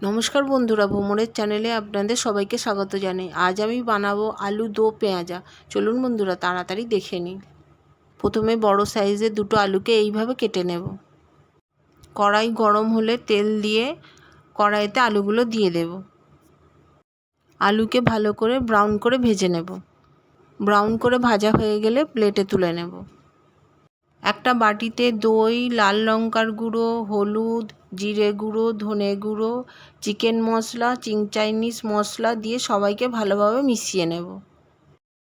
নমস্কার বন্ধুরা, ভ্রমণের চ্যানেলে আপনাদের সবাইকে স্বাগত জানাই। আজ আমি বানাবো আলু দো পেঁয়াজা। চলুন বন্ধুরা, তাড়াতাড়ি দেখে নিই। প্রথমে বড় সাইজের দুটো আলুকে এইভাবে কেটে নেব। কড়াই গরম হলে তেল দিয়ে কড়াইতে আলুগুলো দিয়ে দেব। আলুকে ভালো করে ব্রাউন করে ভেজে নেব। ব্রাউন করে ভাজা হয়ে গেলে প্লেটে তুলে নেব। একটা বাটিতে দই, লাল লঙ্কার গুঁড়ো, হলুদ, জিরে গুঁড়ো, ধনে গুঁড়ো, চিকেন মশলা, চাইনিজ মশলা দিয়ে সবাইকে ভালোভাবে মিশিয়ে নেব।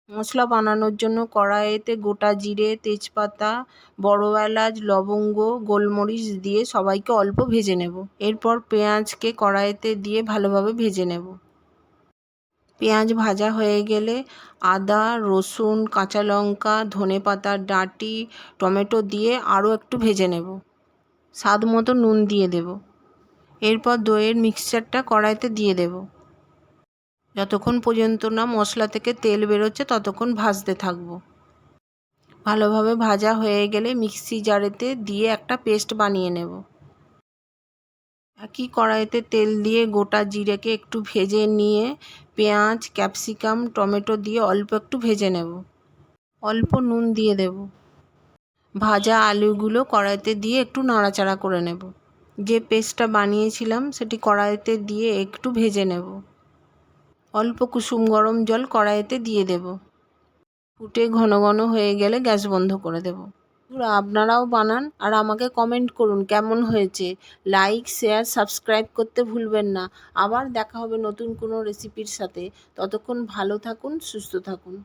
মশলা বানানোর জন্য কড়াইতে গোটা জিরে, তেজপাতা, বড় এলাচ, লবঙ্গ, গোলমরিচ দিয়ে সবাইকে অল্প ভেজে নেব। এরপর পেঁয়াজকে কড়াইতে দিয়ে ভালোভাবে ভেজে নেব। পেঁয়াজ ভাজা হয়ে গেলে আদা, রসুন, কাঁচা লঙ্কা, ধনেপাতার ডাঁটি, টমেটো দিয়ে আরও একটু ভেজে নেব। স্বাদ মতো নুন দিয়ে দেব। এরপর দইয়ের মিক্সচারটা কড়াইতে দিয়ে দেব। যতক্ষণ পর্যন্ত না মশলা থেকে তেল বেরোচ্ছে ততক্ষণ ভাজতে থাকব। ভালোভাবে ভাজা হয়ে গেলে মিক্সি জারেতে দিয়ে একটা পেস্ট বানিয়ে নেব। একই কড়াইতে তেল দিয়ে গোটা জিরেকে একটু ভেজে নিয়ে পেঁয়াজ, ক্যাপসিকাম, টমেটো দিয়ে অল্প একটু ভেজে নেব। অল্প নুন দিয়ে দেব। ভাজা আলুগুলো কড়াইতে দিয়ে একটু নাড়াচাড়া করে নেব। যে পেস্টটা বানিয়েছিলাম সেটি কড়াইতে দিয়ে একটু ভেজে নেব। অল্প কুসুম গরম জল কড়াইতে দিয়ে দেব। ফুটে ঘন ঘন হয়ে গেলে গ্যাস বন্ধ করে দেব। আপনারাও বানান আর আমাকে কমেন্ট করুন কেমন হয়েছে। লাইক, শেয়ার, সাবস্ক্রাইব করতে ভুলবেন না। আবার দেখা হবে নতুন কোনো রেসিপির সাথে। ততক্ষণ ভালো থাকুন, সুস্থ থাকুন।